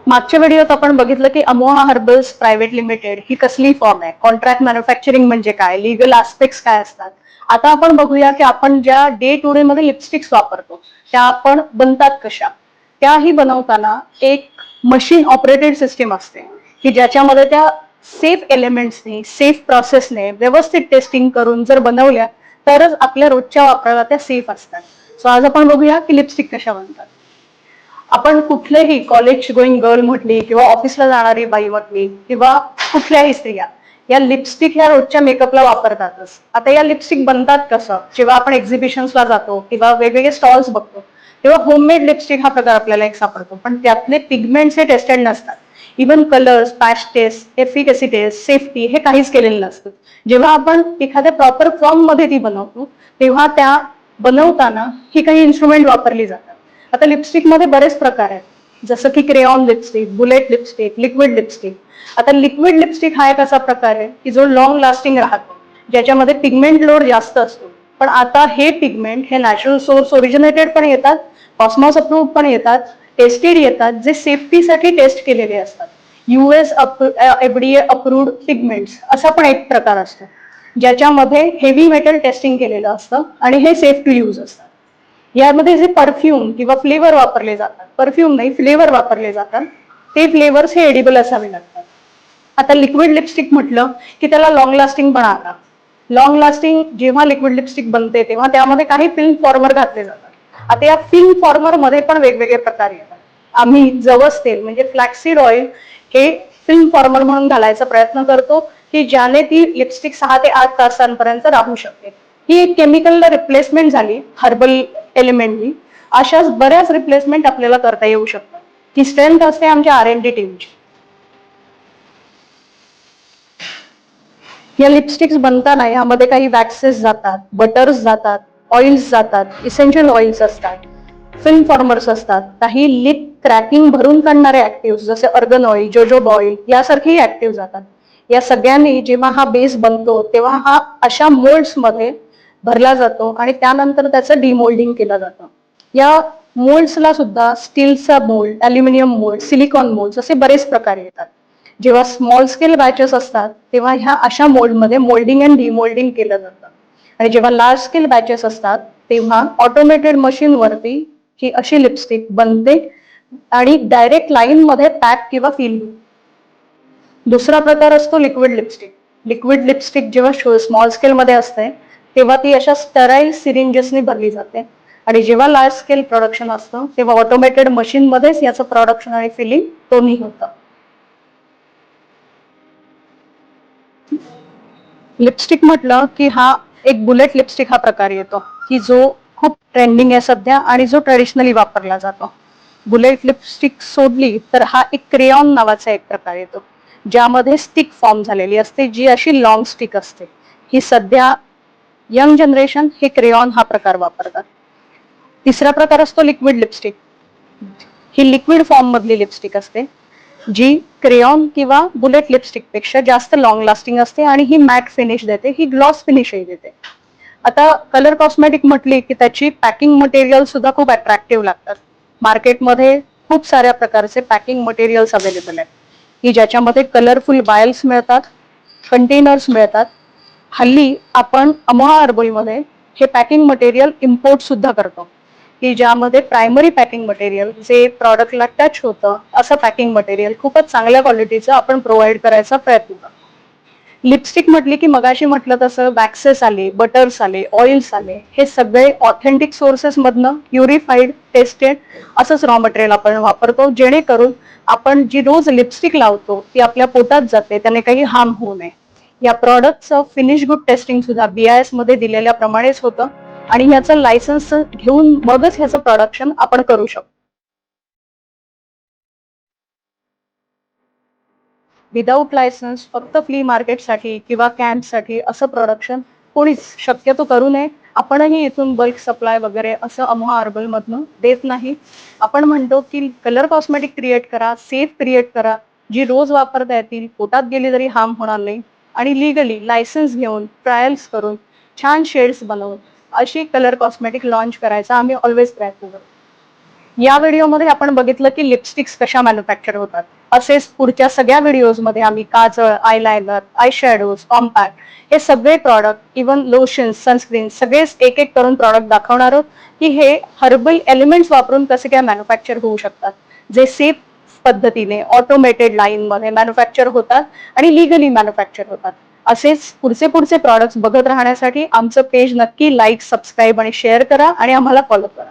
मागच्या व्हिडिओत आपण बघितलं की अमोहा हर्बल्स प्रायव्हेट लिमिटेड ही कसली फॉर्म आहे, कॉन्ट्रॅक्ट मॅन्युफॅक्चरिंग म्हणजे काय, लिगल आस्पेक्ट्स काय असतात. आता आपण बघूया की आपण ज्या डे टू डे मध्ये लिपस्टिक्स वापरतो त्या आपण बनतात कशा. त्याही बनवताना एक मशीन ऑपरेटेड सिस्टीम असते की ज्याच्यामध्ये त्या सेफ एलिमेंट्सनी सेफ प्रोसेसने व्यवस्थित टेस्टिंग करून जर बनवल्या तरच आपल्या रोजच्या वापराला त्या सेफ असतात. सो आज आपण बघूया की लिपस्टिक कशा बनतात. आपण कुठलेही कॉलेज गोईंग गर्ल म्हटली किंवा ऑफिसला जाणारी बाई म्हटली किंवा कुठल्याही स्त्रिया या लिपस्टिक ह्या रोजच्या मेकअपला वापरतातच. आता या लिपस्टिक बनतात कसं, जेव्हा आपण एक्झिबिशन्सला जातो किंवा वेगवेगळे स्टॉल्स बघतो तेव्हा होममेड लिपस्टिक हा प्रकार आपल्याला एक सापडतो, पण त्यातले पिगमेंट्स हे टेस्टेड नसतात. Even colours, patch test, efficacy test, safety हे काहीच केलेलं नसतं. जेव्हा आपण एखाद्या प्रॉपर फॉर्म मध्ये ती बनवतो तेव्हा त्या बनवताना ही काही इन्स्ट्रुमेंट वापरली जातात. आता लिपस्टिक मध्ये बरेच प्रकार आहेत, जसं की crayon lipstick, bullet lipstick, liquid lipstick. आता लिक्विड लिपस्टिक हा एक असा प्रकार आहे की जो लॉंग लास्टिंग राहतो, ज्याच्यामध्ये पिगमेंट लोड जास्त असतो. पण आता हे पिगमेंट हे नॅचरल सोर्स ओरिजिनेटेड पण येतात, कॉस्मॉस अप्रूव्ड पण येतात, टेस्टेड येतात, जे सेफ्टीसाठी टेस्ट केलेले असतात. US FDA अप्रूव्ड पिगमेंट्स असा पण एक प्रकार असतो ज्याच्यामध्ये हेवी मेटल टेस्टिंग केलेलं असतं आणि हे सेफ टू यूज असतात. यामध्ये जे परफ्यूम किंवा फ्लेवर वापरले जातात, परफ्यूम नाही फ्लेवर वापरले जातात, ते फ्लेवर्स हे एडिबल असावे लागतात. आता लिक्विड लिपस्टिक म्हटलं की त्याला लॉंग लास्टिंग पण आला. लॉंग लास्टिंग जेव्हा लिक्विड लिपस्टिक बनते तेव्हा त्यामध्ये काही फिल्म फॉर्मर घातले जातात. आता या फिल्म फॉर्मर मध्ये पण वेगवेगळे प्रकार येतात. आम्ही जवस तेल म्हणजे फ्लॅक्सीड ऑइल हे फिल्म फॉर्मर म्हणून घालायचा प्रयत्न करतो की ज्याने ती लिपस्टिक 6 ते 8 तासांपर्यंत राहू शकते. ही एक केमिकलला रिप्लेसमेंट झाली हर्बल एलिमेंटनी. अशाच बऱ्याच रिप्लेसमेंट आपल्याला करता येऊ शकतात. ही स्ट्रेंथ असते आमच्या R&D टीमची. या लिपस्टिक्स बनताना यामध्ये काही वॅक्सेस जातात, बटर्स जातात, ऑइल्स जातात, इसेन्शियल ऑइल्स असतात, फिल्म फॉर्मर्स असतात, काही लिप क्रॅकिंग भरून काढणारे ऍक्टिव्ह जसे अर्गन ऑइल, जोजोब ऑइल यासारखेही ऍक्टिव्ह जातात. या सगळ्यांनी जेव्हा हा बेस बनतो तेव्हा हा अशा मोल्ड्स मध्ये भरला जातो आणि त्यानंतर त्याचं डिमोल्डिंग केलं जातं. या मोल्ड्सला सुद्धा स्टीलचा mould, aluminium mould, silicone mould असे बरेच प्रकार येतात. जेव्हा स्मॉल स्केल बॅचेस असतात तेव्हा ह्या अशा मोल्डमध्ये मोल्डिंग अँड डिमोल्डिंग केलं जातं आणि जेव्हा लार्ज स्केल बॅचेस असतात तेव्हा ऑटोमेटेड मशीनवरती ही अशी लिपस्टिक बनते आणि डायरेक्ट लाईन मध्ये पॅक किंवा फिल. दुसरा प्रकार असतो लिक्विड लिपस्टिक. लिक्विड लिपस्टिक जेव्हा स्मॉल स्केल मध्ये असते तेव्हा ती अशा स्टराईल सिरिंजेसनी भरली जाते आणि जेव्हा लार्ज स्केल प्रोडक्शन असतं तेव्हा ऑटोमेटेड मशीन मध्येच याचं प्रोडक्शन आणि फिलिंग दोन्ही होतं. लिपस्टिक म्हटलं की हा एक बुलेट लिपस्टिक हा प्रकार येतो की जो खूप ट्रेंडिंग आहे सध्या आणि जो ट्रेडिशनली वापरला जातो. बुलेट लिपस्टिक सोडली तर हा एक क्रेयॉन नावाचा एक प्रकार येतो ज्यामध्ये स्टिक फॉर्म झालेली असते, जी अशी लॉंग स्टिक असते. ही सध्या यंग जनरेशन हे क्रेयॉन हा प्रकार वापरतात. तिसरा प्रकार असतो लिक्विड लिपस्टिक. ही लिक्विड फॉर्म मधली लिपस्टिक असते जी क्रेयॉन किंवा बुलेट लिपस्टिक पेक्षा जास्त लॉंग लास्टिंग असते आणि ही मॅट फिनिश देते, ही ग्लॉस फिनिशही देते. आता कलर कॉस्मेटिक म्हटली की त्याची पॅकिंग मटेरियल सुद्धा खूप अट्रॅक्टिव्ह लागतात. मार्केटमध्ये खूप साऱ्या प्रकारचे पॅकिंग मटेरियल्स अवेलेबल आहेत की ज्याच्यामध्ये कलरफुल बायल्स मिळतात, कंटेनर्स मिळतात. हल्ली आपण अमोहा हर्बलमध्ये हे पॅकिंग मटेरियल इम्पोर्ट सुद्धा करतो की ज्यामध्ये प्रायमरी पॅकिंग मटेरियल जे प्रॉडक्टला टच होतं असं पॅकिंग मटेरियल खूपच चांगल्या क्वालिटीचं आपण प्रोव्हाइड करायचा प्रयत्न करतो. लिपस्टिक म्हटली की मगाशी म्हटलं तसं वॅक्सेस आले, बटर्स आले, ऑइल्स आले, हे सगळे ऑथेंटिक सोर्सेस मधनं प्युरिफाईड, टेस्टेड असंच रॉ मटेरियल आपण वापरतो जेणेकरून आपण जी रोज लिपस्टिक लावतो ती आपल्या पोटात जाते, त्याने काही हार्म होऊ नये. या प्रॉडक्टचं फिनिश गुड टेस्टिंग सुद्धा BIS मध्ये दिलेल्याप्रमाणेच होतं आणि ह्याचं लायसन्स घेऊन मगच ह्याचं प्रोडक्शन आपण करू शकतो. विदाऊट लायसन्स फक्त फ्ली मार्केटसाठी किंवा कॅम्पसाठी असं प्रोडक्शन कोणीच शक्यतो करू नये. आपणही इथून बल्क सप्लाय वगैरे असं अमोहा हर्बल मधनं देत नाही. आपण म्हणतो की कलर कॉस्मेटिक क्रिएट करा, सेफ क्रिएट करा, जी रोज वापरता येतील, पोटात गेली तरी हार्म होणार नाही आणि लिगली लायसन्स घेऊन ट्रायल्स करून छान शेड्स बनवून अशी कलर कॉस्मेटिक लॉन्च करायचा आम्ही ऑलवेज प्रयत्न करतो. या व्हिडिओमध्ये आपण बघितलं की लिपस्टिक्स कशा मॅन्युफॅक्चर होतात. असेच पुढच्या सगळ्या व्हिडिओजमध्ये आम्ही काजळ, आयलायनर, आय शॅडोज, कॉम्पॅक्ट हे सगळे प्रॉडक्ट, इव्हन लोशन, सनस्क्रीन सगळेच एक एक करून प्रॉडक्ट दाखवणार आहोत की हे हर्बल एलिमेंट्स वापरून कसे काय मॅन्युफॅक्चर होऊ शकतात, जे सेफ पद्धतीने ऑटोमेटेड लाईन मध्ये मॅन्युफॅक्चर होतात आणि लिगली मॅन्युफॅक्चर होतात. असेच पुढचे पुढचे प्रॉडक्ट्स बघत राहण्यासाठी आमचं पेज नक्की लाईक, सबस्क्राईब आणि शेअर करा आणि आम्हाला फॉलो करा.